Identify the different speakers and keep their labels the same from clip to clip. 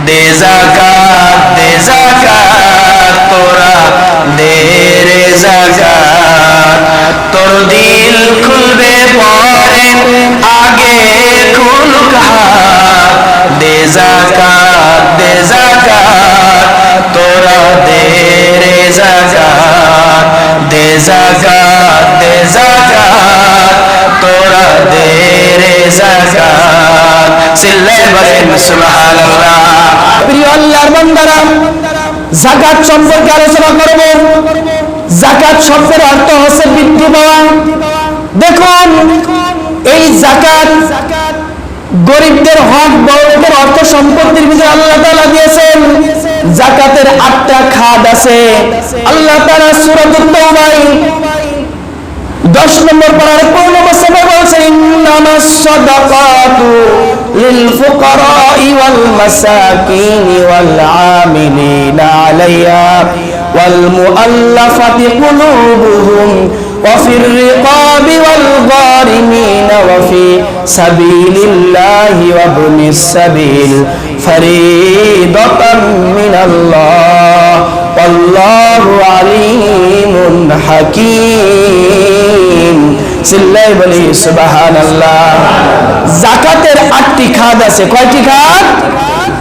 Speaker 1: দে যাকাত তোরা দে রে যাকাত তোর দিল খুলবে পরে আগে খুলুক হাত দে যাকাত তোরা দে রে যাকাত দে যাকাত তোরা দে রে যাকাত চিল্লায়ে বলেন সুবহানাল্লাহ।
Speaker 2: প্রিয় আল্লাহর বান্দারা, যাকাত সম্পর্কে আলোচনা করব। যাকাত শব্দের অর্থ হচ্ছে বৃদ্ধি পাওয়া। দেখুন, এই যাকাত গরিবদের হক, বড়দের অর্থ সম্পত্তির ভিতরে আল্লাহ তাআলা দিয়েছেন। যাকাতের 8টা খাত আছে। আল্লাহ তাআলা সূরাতুত তাওবায় 10 নম্বর পারার 15 নম্বর সূরা বলছেন, ইন্নামাস সাদাকাতু লিল ফুকারাই ওয়াল মাসাকিনি ওয়াল আমিলিনা আলাইহা ওয়াল মুআল্লাফাতি কুলুবুহুম ওয়া ফির রিকাবি ওয়াল গারিমিনা ওয়া ফি সাবিলিল্লাহি ওয়া ইবনিস সাবিল ফরিদাতাম মিনাল্লাহ আল্লাহু আলিমুন হাকীম। চিল্লাই বলি সুবহানাল্লাহ। যাকাতের 8টি খাত আছে। কয়টি খাত?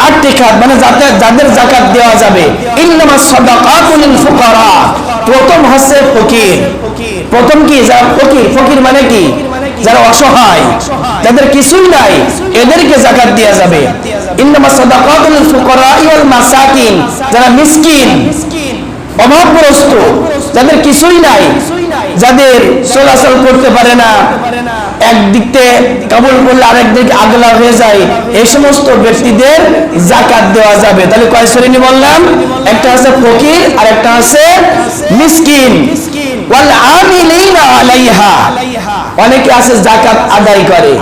Speaker 2: 8টি খাত, মানে যাদের যাকাত দেওয়া যাবে। ইন্নামাস সাদাকাতু লিল ফুকারা, প্রথম হচ্ছে ফকির। প্রথম কি? যারা ফকির। ফকির মানে কি? যারা অসহায়, যাদের কিছুই নাই, এদেরকে যাকাত দেওয়া যাবে। ইন্নামাস সাদাকাতু লিল ফুকারা ওয়াল মাসাকিন, যারা মিসকিন, অভাবগ্রস্ত, যাদের কিছুই নাই, যাদের চলাচল করতে পারে না, একদিক থেকে কবুল করলে আরেক দিকে আগলা হয়ে যায়, এই সমস্ত ব্যক্তিদের যাকাত দেওয়া যাবে। তাহলে কয় শ্রেণী বললাম? একটা আছে ফকির, আর একটা আছে মিসকিন। ওয়াল আমিলিনা আলাইহা, অনেকে আছে যাকাত আদায় করে,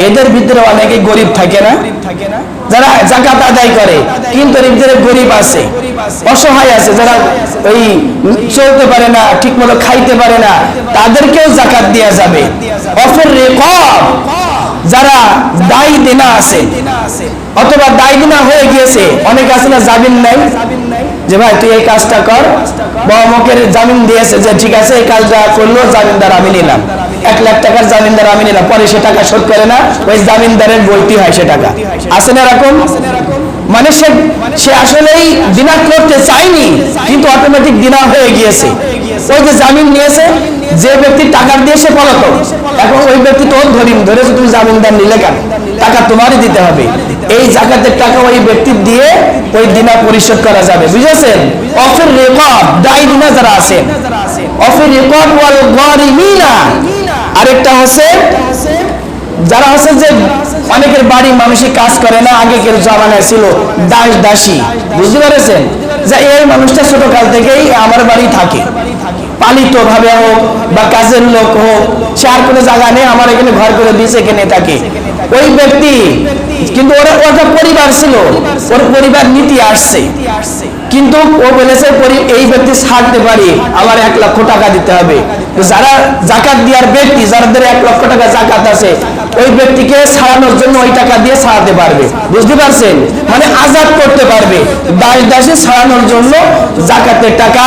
Speaker 2: এদের ভিতরে অনেকে গরিব থাকে না, যারা যাকাত আদায় করে কিন্তু এর ভিতরে গরিব আছে, অসহায় আছে, যারা ওই চলতে পারে না, ঠিকমতো খাইতে পারে না, তাদেরকেও যাকাত দেওয়া যাবে। অফির রিকাব, যারা দায়ী দেনা আছে অথবা দায়ী দেনা হয়ে গিয়েছে, অনেক আছে না জামিন নাই, যে ভাই তুই এই কাজটা কর, বা অমুকের জামিন দিয়েছে যে ঠিক আছে এই কাজটা করলো, জামিনদার আমি নিলাম, 1 লাখ টাকার জামিনদার আমি নিলাম, পরে সে টাকা শোধ করে না, ওই জামিনদারের বলতে হয় সে টাকা। আছে না এরকম? মানে সে আসলেই দিনা করতে চায়নি, কিন্তু অটোমেটিক দিনা হয়ে গিয়েছে। ওই যে জামিন নিয়েছে, যে ব্যক্তি টাকা দিয়ে সে পলাতক, এখন ওই ব্যক্তি তো ধরেছে তুমি জামিনদার নিলে কেন, টাকা তোমারই দিতে হবে। এই যাকাতের টাকা ওই ব্যক্তি দিয়ে ওই দিনা পরিশোধ করা যাবে, বুঝেছেন? অফির রিকাব, দায়ী দিনা যারা আছেন, অফির রিকাব ওয়াল গারিমিনা, আরেকটা হচ্ছে যারা হচ্ছে যে অনেকের বাড়ি মানুষই কাজ করে না, আগেকার জামানায় ছিল দাস দাসী, বুঝতে পেরেছেন? যে এই মানুষটা ছোটকাল থেকেই আমার বাড়ি থাকে, পালিত ভাবে হোক বা কাজের লোক হোক, সে আর কোনো জায়গা নেই, আমার এখানে ঘর করে দিয়েছে, এখানে থাকে ওই ব্যক্তি। কিন্তু ওর একটা পরিবার ছিল, ওর পরিবার নীতি আসছে, কিন্তু ও বলেছে এই ব্যক্তি ছাড়তে পারি, আমার 1 লক্ষ টাকা দিতে হবে। যারা যাকাত দেওয়ার ব্যক্তি, যাদের 1 লক্ষ টাকা যাকাত আছে, ওই ব্যক্তিকে ছাড়ানোর জন্য ওই টাকা দিয়ে ছাড়াতে পারবে, বুঝতে পারছেন? মানে আজাদ করতে পারবে, দাস দাসী ছাড়ানোর জন্য যাকাতের টাকা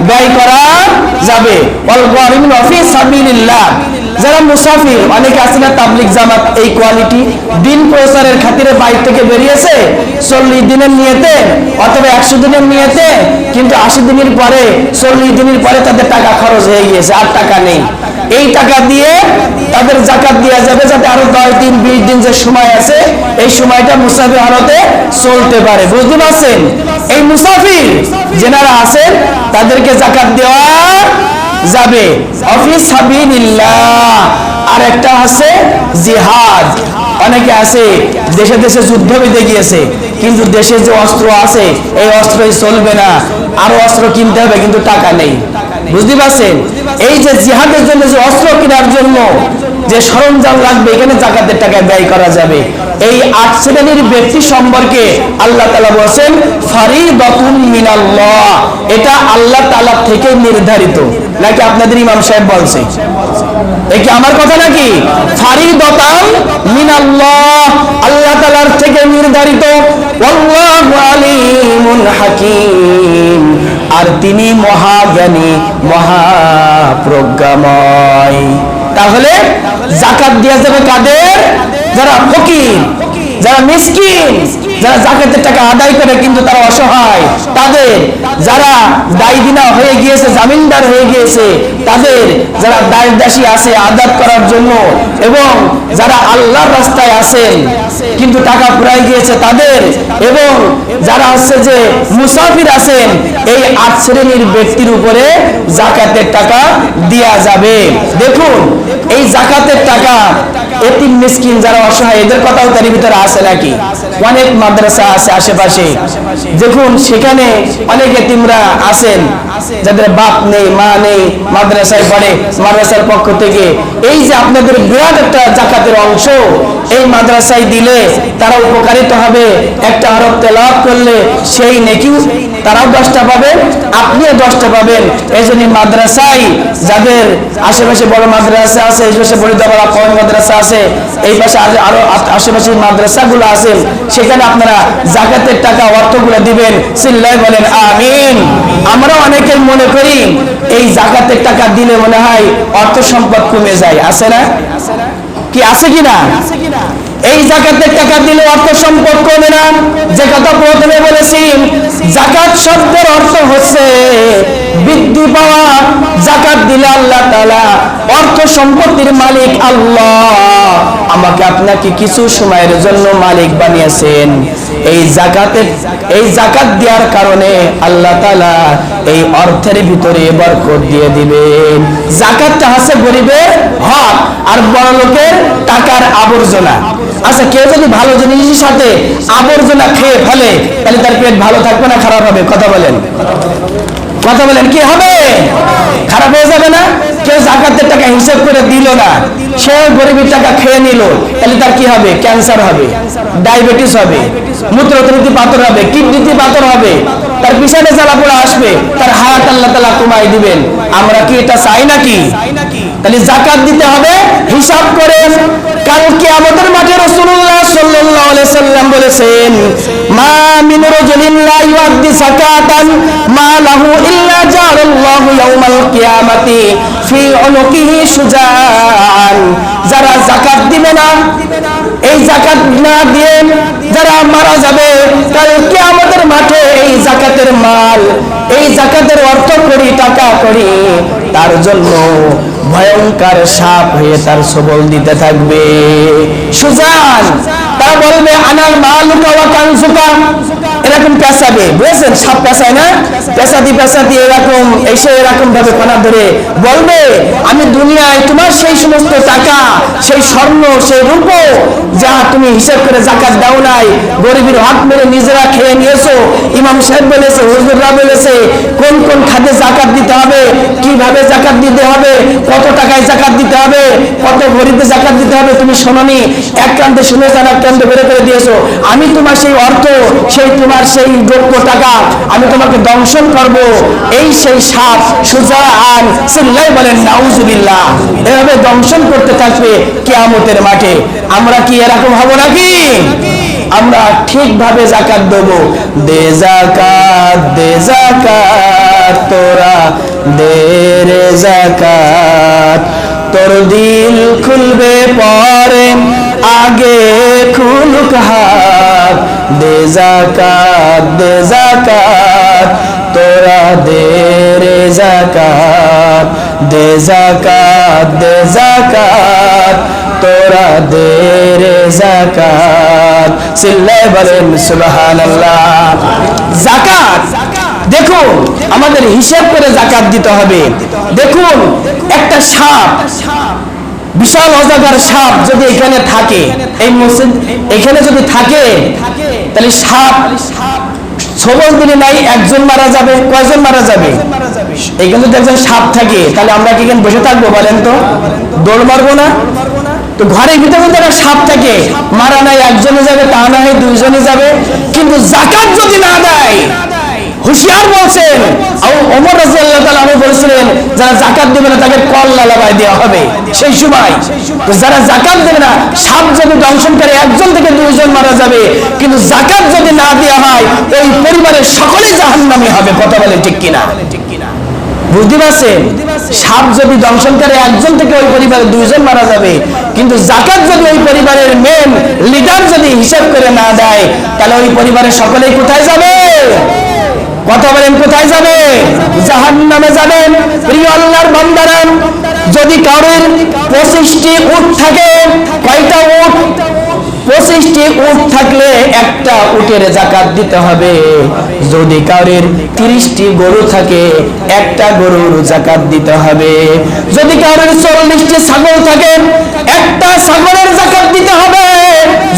Speaker 2: ব্যয় করা যাবে। ওয়াল গারিমিন ফি সাবিলিল্লাহ, যারা মুসাফির, অনেকে আছে না তাবলিগ জামাত, এই কোয়ালিটি, দিন প্রচারের খাতিরে বাইরে থেকে বেরিয়েছে 40 দিনের নিয়তে অথবা 100 দিনের নিয়তে, কিন্তু 80 দিনের পরে 40 দিনের পরে তাদের টাকা খরচ হয়ে গিয়েছে, আর টাকা নেই। এই টাকা দিয়ে তাদের যাকাত দেওয়া যাবে, যাতে আরো 10 দিন 20 দিন যে সময় আছে, এই সময়টা মুসাফির হালতে চলতে পারে, বুঝতে পারছেন? এই মুসাফির যারা আছেন তাদেরকে যাকাত দেওয়া যাবে। অফিস সাবিলিল্লাহ, আর একটা আছে জিহাদ। অনেকে আছে দেশে দেশে যুদ্ধ বেঁধে গিয়েছে, কিন্তু দেশে যে অস্ত্র আছে এই অস্ত্রই চলবে না, আরো অস্ত্র কিনতে হবে, কিন্তু টাকা নেই, বুঝতে পারছেন? এই যে জিহাদের জন্য যে অস্ত্র কেনার জন্য যে সরঞ্জাম লাগবে, এখানে যাকাতের টাকা ব্যয় করা যাবে। এই 8 শ্রেণীর ব্যক্তি সম্পর্কে আল্লাহ তাআলা বলেন ফরিদাতুন মিনাল্লাহ, এটা আল্লাহ তাআলা থেকে নির্ধারিত, নাকি আপনাদের ইমাম সাহেব বলছে? এই কি আমার কথা নাকি? ফরিদাতুন মিনাল্লাহ, আল্লাহ তাআলার থেকে নির্ধারিত। আল্লাহু হাকিম, আর তিনি মহাজ্ঞানী মহাপ্রজ্ঞাময়। তাহলে যাকাত দেওয়া যাবে কাদের? যারা ফকির, যারা মিসকিন, যারা যাকাতের টাকা আদায় করে কিন্তু তারা অসহায়, তাদের, যারা দায়দিনা হয়ে গিয়েছে, জামিনদার হয়ে গিয়েছে তাদের, যারা দায় দাসী আছে আদাত করার জন্য, এবং যারা আল্লাহর রাস্তায় আছেন কিন্তু টাকা ফুরাই গিয়েছে তাদের, এবং যারা হচ্ছে যে মুসাফির আছেন, এই 8 শ্রেণীর ব্যক্তির উপরে যাকাতের টাকা দেয়া যাবে। দেখুন এই যাকাতের টাকা এতিম মিসকিন যারা অসহায় এদের কথাও তার ভিতরে আছে নাকি? অনেক মাদ্রাসা আছে আশেপাশে, দেখুন সেখানে অনেক এতিমরা আছেন যাদের বাপ নেই মা নেই, মাদ্রাসায় পড়ে, মাদ্রাসার পক্ষ থেকে এই যে আপনাদের বিরাট একটা যাকাতের অংশ এই মাদ্রাসায় দিলে তারা উপকারিত হবে। একটা হরফ তেলাওয়াত করলে সেই নেকি তারাও 10টা পাবেন, আপনিও 10টা পাবেন। এই জন্য মাদ্রাসায় যাদের আশেপাশে বড় মাদ্রাসা আছে, এই পাশে বড়িদাবাড়া কম মাদ্রাসা আছে, এই পাশে আরো আশেপাশে মাদ্রাসাগুলো আছে, সেখানে আপনারা যাকাতের টাকা অর্থগুলো দিবেন। চিল্লায় বলেন আমিন। আমরা অনেকে মনে করি এই যাকাতের টাকা দিলে মনে হয় অর্থ সম্পদ কমে যায়, আছে না? কি আছে কিনা? এই যাকাতের টাকা দিলে অর্থ সম্পদ কমে না। যে কথা প্রথমে বলেছি, যাকাত শব্দের অর্থ হচ্ছে বৃদ্ধি পাওয়া। যাকাত দিলে আল্লাহ তাআলা অর্থ সম্পত্তির মালিক আল্লাহ আমাকে আপনাকে কিছু সময়ের জন্য মালিক বানিয়েছেন। এই যাকাত দেওয়ার কারণে আল্লাহ তাআলা এই অর্থের ভিতরে বরকত দিয়ে দিবেন। যাকাতটা হচ্ছে গরিবের হক আর বড় লোকের টাকার আবর্জনা। আচ্ছা, কেউ যদি ভালো জিনিসের সাথে আবর্জনা খেয়ে ফেলে তাহলে তার পেট ভালো থাকবে না খারাপ হবে? কথা বলেন, কথা বলেন, কি হবে? খারাপ হয়ে যাবে না? কেউ যাকাতের টাকা হিসাব করে দিল না, সে গরিবের টাকা খেয়ে নিল, তাহলে তার কি হবে? ক্যান্সার হবে, ডায়াবেটিস হবে, মূত্রথলিতে পাথর হবে, কিডনিতে পাথর হবে, তার পিছনে জ্বালাপোড়া আসবে, তার হায়াত আল্লাহ তাআলা কমাই দিবেন। আমরা কি এটা চাই নাকি? তাহলে যাকাত দিতে হবে হিসাব করে। কারণ কিয়ামতের মাঠে রাসূলুল্লাহ সাল্লাল্লাহু আলাইহি সাল্লাম বলেছেন, মা মিন রাজুলিন লা ইউআদ্দি যাকাতান মা লাহু ইল্লা জাআলাল্লাহু ইয়াউমাল কিয়ামাতি ফি উনুকিহি শুজাআন। যারা যাকাত দিবে না, এই যাকাত না দিয়ে যারা মারা যাবে, কাল কিয়ামতের মাঠে এই যাকাতের মাল, এই যাকাতের অর্থ করি, টাকা করি, তার জন্য ভয়ঙ্কর সাপ হয়ে তার সবল দিতে থাকবে। সুজান, তারা বলবে আনাল মালুকা ওয়া কানজুকা, এরকম পেঁচাবে, বুঝেছেন? সাপ পেঁচায় না? পেঁচাতি এরকম এসে এরকম ভাবে কোনা ধরে বলবে, আমি দুনিয়ায় তোমার সেই সমস্ত টাকা, সেই স্বর্ণ, সেই রূপো যা তুমি হিসাব করে যাকাত দাও নাই, গরিবের হক মেরে নিজেরা খেয়ে নিয়েছো। ইমাম সাহেব বলেছে, হুজুররা বলেছে কোন কোন খাতে যাকাত দিতে হবে, কিভাবে যাকাত দিতে হবে, কত টাকায় যাকাত দিতে হবে, কত ভরিতে যাকাত দিতে হবে, তুমি শোনোনি। এক কান্দে শুনে যান, এক কান্দে বের করে দিয়েছো। আমি তোমার সেই অর্থ, সেই তোমার সেই যোগ্য টাকা আমি তোমাকে দংশন করব। এই সেই সাপ সুজাআন, চিল্লায় বলেন নাউজুবিল্লাহ, এভাবে দংশন করতে থাকবে কিয়ামতের মাঠে। আমরা কি এরকম হব নাকি? আমরা ঠিকভাবে যাকাত দেব। দে যাকাত, দে যাকাত, তোরা দে রে যাকাত, তোর দিল খুলবে পরে আগে খুলুক হাত। দে যাকাত, দে যাকাত, তোরা দে রে যাকাত, দে যাকাত, দে যাকাত, তোরা দে রে যাকাত। চিল্লায় বলেন সুবহানাল্লাহ। যাকাত দেখুন আমাদের হিসাব করে যাকাত দিতে হবে। দেখুন একটা সাপ, বিশাল অজগর সাপ যদি এখানে থাকে, এই মসজিদ এখানে যদি থাকে, তাহলে সাপ সবল দিলে নাই একজন মারা যাবে, কয়জন মারা যাবে? এখানে যদি একজন সাপ থাকে তাহলে আমরা কি এখানে বসে থাকবো বলেন তো? দৌড় মারবো না? তো ঘরের ভিতরে যদি একটা সাপ থাকে, মারা নাই একজনে যাবে, তা না হয় দুইজনে যাবে। কিন্তু যাকাত যদি না দেয়, হুঁশিয়ার বলছেন। ওমর রাদিয়াল্লাহু তাআলা আনহু বলেছিলেন যারা যাকাত দেবে না তাকে কল্লা লাগায় দেওয়া হবে। সেই সময় যারা যাকাত দেবে না, সাপ যদি দংশন করে একজন থেকে দুইজন মারা যাবে, কিন্তু যাকাত যদি না দেওয়া হয় ওই পরিবারের সকলেই জাহান্নামী হবে। কথা বলে ঠিক কিনা? বুঝতে পারছেন? সাপ যদি দংশন করে একজন থেকে ওই পরিবারের দুইজন মারা যাবে, কিন্তু যাকাত যদি ওই পরিবারের মেন লিডার যদি হিসাব করে না দেয়, তাহলে ওই পরিবারের সকলেই কোথায় যাবে? কথা বলেন, কোথায় যাবে? জাহান্নামে যাবেন। প্রিয় আল্লাহর বান্দারা, যদি কারোর 25টি উট থাকে, কয়টা উট? 25টি উট থাকলে একটা উটের যাকাত দিতে হবে। যদি কারোর 30টি গরু থাকে, একটা গরুর যাকাত দিতে হবে। যদি কারোর 40টি ছাগল থাকে, একটা ছাগলের যাকাত দিতে হবে।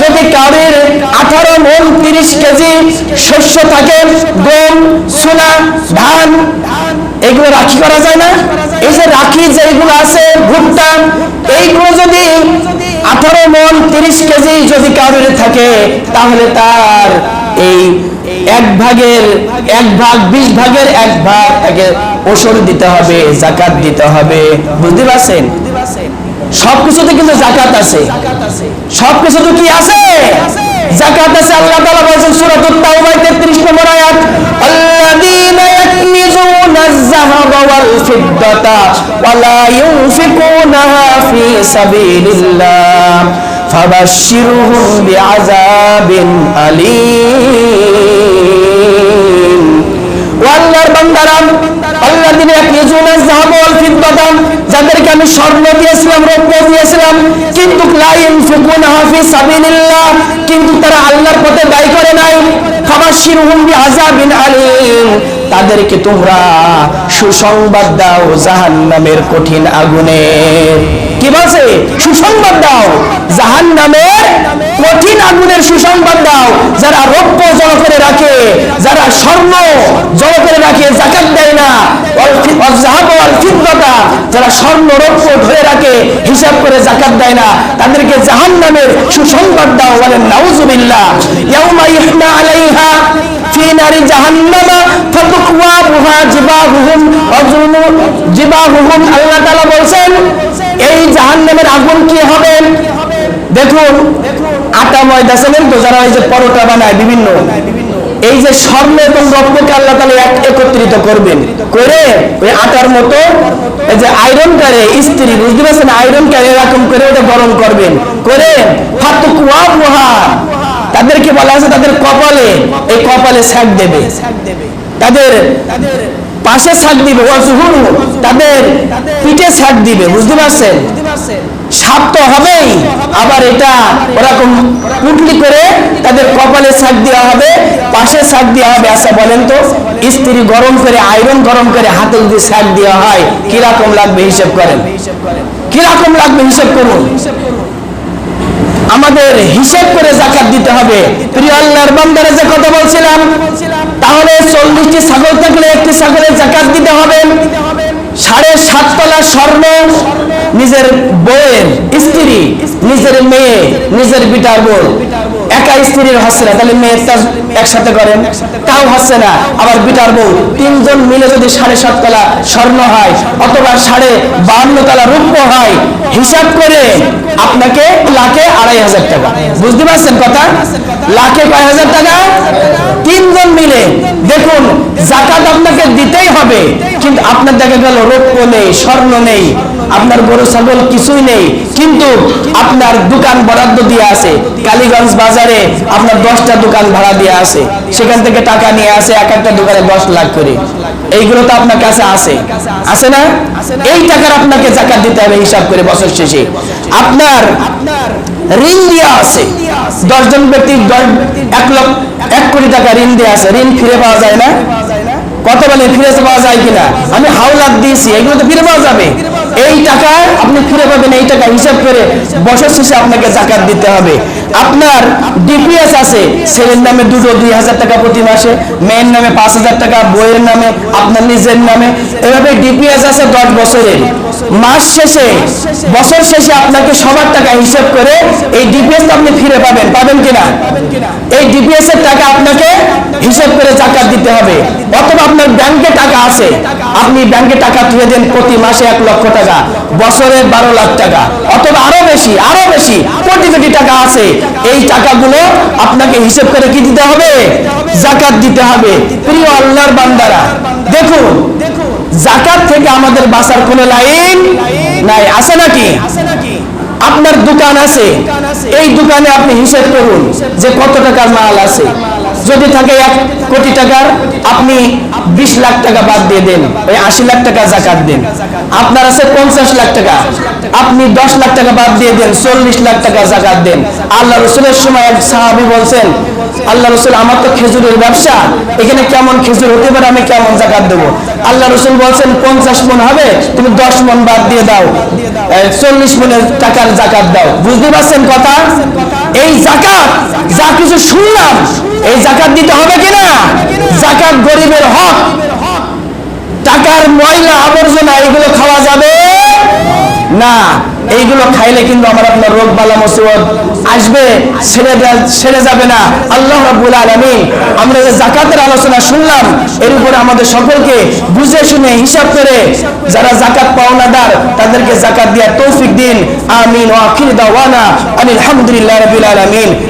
Speaker 2: যদি কারোর 18 মণ 30 কেজি শস্য থাকে, গম, সোনা, ধান, এগুলো রাখি করা যায় না? এই যে রাখি যেগুলো আছে, ভুট্টা, এইগুলো যদি 18 মণ 30 কেজি যদি কারোর থাকে, তাহলে তার এই 1 ভাগের 1 ভাগ 20 ভাগের 1 ভাগ তাকে ওসর দিতে হবে, যাকাত দিতে হবে। বুঝতে পারছেন? সবকিছুতে কিন্তু যাকাত আছে। সবকিছুতে কি আছে? যাকাত আছে। আল্লাহ তাআলা বলেছেন সূরাতুত তাওবা 33 নম্বর আয়াত, আল্লাযীনা ইয়াকনিজুনা আয-যাহাবা ওয়াল ফিদ্দাতা ওয়া লা ইউনফিকুনাহা ফী সাবিলিল্লাহ ফাবাশশিরহুম বিআযাবিন আলীম। আল্লাহর বান্দারা, আল্লাযীনা ইয়াকনিজুনা আয-যাহাবা ওয়াল ফিদ্দাতা, যাদেরকে আমি স্বর্ণ দিয়েছিলাম, রৌপ্য দিয়েছিলাম, কিন্তু লা ইউনফিকুনাহা ফী সাবিলিল্লাহ, কিন্তু তারা আল্লাহর পথে ব্যয় করে নাই। ফাবাশশিরহুম বিআযাবিন আলীম, তাদেরকে তোমরা সুসংবাদ দাও জাহান্নামের কঠিন আগুনের। কি বলছে? সুসংবাদ দাও জাহান্নামের কঠিন আগুনের সুসংবাদ দাও। যারা রৌপ্য জড়ো করে রাখে, যারা স্বর্ণ জড়ো করে রাখে, যাকাত দেয় না, যারা স্বর্ণ রৌপ্য ধরে রাখে, হিসাব করে যাকাত দেয় না, তাদেরকে জাহান্নামের সুসংবাদ দাও। বলেন নাউযুবিল্লাহ। ইয়াউমা ইহনা আলাইহা ফি নারি জাহান্নামা ফাতুকওয়া বিহা জিবাহুহুম ওয়া জিবাহুহুম। আল্লাহ তাআলা বলেন এই জাহান্নামের আগুন কি হবে? দেখুন, আটা ময়দা চেনেন তো, যারা এই যে পরোটা বানায় বিভিন্ন, এই যে স্বর্ণ এবং রৌপ্যকে আল্লাহ তাআলা একত্রিত করবেন, করে ওই আটার মতো এই যে আয়রন করে ইস্ত্রি, বুঝতে পারছেন? আয়রন করে এরকম করে ওটা গরম করবেন, করে ফাতুকওয়া বিহা, তাদেরকে বলা আছে তাদের কপালে, এই কপালে ছাক দেবে, তাদের পাশে ছাক দিবে, ওয়াজহুরু, তাদের পিঠে ছাক দিবে। বুঝতে পারছেন? সাপ তো হবেই, আবার এটা ওরকম পুটলি করে তাদের কপালে ছাক দেওয়া হবে, পাশে ছাক দেওয়া হবে। আচ্ছা বলেন তো, ইস্ত্রি গরম করে, আয়রন গরম করে হাতে যদি ছাক দেওয়া হয়, কিরকম লাগবে হিসাব করেন? কিরকম লাগবে হিসাব করুন। আমাদের হিসাব করে যাকাত দিতে হবে। প্রিয় আল্লাহর বান্দারা, যে কথা বলছিলাম, তাহলে 40টি ছাগল থাকলে একটি ছাগলের যাকাত দিতে হবে। 7.5 তোলা স্বর্ণ নিজের বউয়ের স্ত্রী, নিজের মেয়ে, নিজের বিটার বউ, একা স্ত্রীর হচ্ছে না, তাহলে মেয়েরটা একসাথে করেন, তাও হচ্ছে না। আবার বিটার বউ, 3 জন মিলে যদি 7.5 তোলা স্বর্ণ হয়, অথবা 52 তোলা রৌপ্য হয়, হিসাব করে আপনাকে লাখে 2,500 টাকা। বুঝতে পারছেন কথা? লাখে কয় হাজার টাকা? 3 জন মিলে। দেখুন, যাকাত আপনাকে দিতেই হবে, কিন্তু আপনার দেখা গেল রৌপ্য নেই, স্বর্ণ নেই, আপনার গরু ছাগল কিছুই নেই, কিন্তু আপনার দোকান বরাদ্দ দিয়ে আছে, কালীগঞ্জ বাজারে আপনার 10টা দোকান ভাড়া দিয়ে আছে, সেখান থেকে টাকা নিয়ে আসে, এক একটা দোকানে 10 লাখ করে। এইগুলো তো আপনার কাছে আছে, আছে না? এই টাকার আপনাকে যাকাত দিতে হবে হিসাব করে বছর শেষে। আপনার ঋণ দেওয়া আছে, 10 জন ব্যক্তি 1 কোটি টাকা ঋণ দেওয়া আছে, ঋণ ফিরে পাওয়া যায় না? কত বলে ফিরে পাওয়া যায় কিনা? আমি হাওলাত দিয়েছি, এগুলো তো ফিরে পাওয়া যাবে। এই টাকা আপনি ফিরে পাবেন, এই টাকা হিসাব করে বছর শেষে আপনাকে যাকাত দিতে হবে। আপনার ডিপিএস আছে, ছেলের নামে 2,000 টাকা প্রতি মাসে, মেয়ের নামে 5,000 টাকা, বইয়ের নামে, আপনার নিজের নামে, এভাবে ডিপিএস আছে 10 বছরের। মাস শেষে বছর শেষে আপনাকে সবার টাকা হিসাব করে এই ডিপিএস আপনি ফিরে পাবেন, পাবেন কিনা? এই ডিপিএস এর টাকা আপনাকে হিসাব করে জাকাত দিতে হবে। অথবা আপনার ব্যাংকে টাকা আছে, আপনি ব্যাংকে টাকা তুলে দেন প্রতি মাসে 1 লক্ষ টাকা, বছরে 12 লাখ টাকা, অথবা আরো বেশি কোটি কোটি টাকা আছে। এই টাকাগুলো আপনাকে হিসাব করে কি দিতে হবে? জাকাত দিতে হবে। প্রিয় আল্লাহর বান্দারা, দেখুন জাকাত থেকে আমাদের বাঁচার কোনো লাইন নাই, আছে নাকি? আপনার দোকান আছে, এই দোকানে আপনি হিসাব করুন যে কত টাকার মাল আছে। যদি থাকে 1 কোটি টাকার, আপনি 20 লাখ টাকা বাদ দিয়ে দেন, ওই 80 লাখ টাকা জাকাত দেন। আপনার আছে 50 লাখ টাকা, আপনি 10 লাখ টাকা বাদ দিয়ে দেন, 40 লাখ টাকা জাকাত দেন। আল্লাহ রাসূলের সময় এক সাহাবী বলছেন, আল্লাহ রাসূল আমার তো খেজুরের ব্যবসা, এখানে কেমন খেজুর হতে পারে, আমি কেমন জাকাত দেবো? আল্লাহ রাসূল বলছেন 50 মণ হবে, তুমি 10 মণ বাদ দিয়ে দাও, 40 মণের টাকার জাকাত দাও। বুঝতে পারছেন কথা? এই জাকাত যা কিছু শুনলাম, এই জাকাত দিতে হবে কিনা? জাকাত গরিবের হক। টাকার ময়লা আবর্জনা এগুলো খাওয়া যাবে না। এইগুলো খাইলে কিন্তু আমার আপনার রোগ বালা মুসিবত আসবে, ছেড়ে যাবে না। আল্লাহ রাব্বুল আলামিন আমরা যে জাকাতের আলোচনা শুনলাম, এর উপরে আমাদের সকলকে বুঝে শুনে হিসাব করে যারা জাকাত পাওনাদার তাদেরকে জাকাত দেওয়ার তৌফিক দিন। আমিন ওয়া আখির দাওয়ানা আলহামদুলিল্লাহি রাব্বিল আলামিন।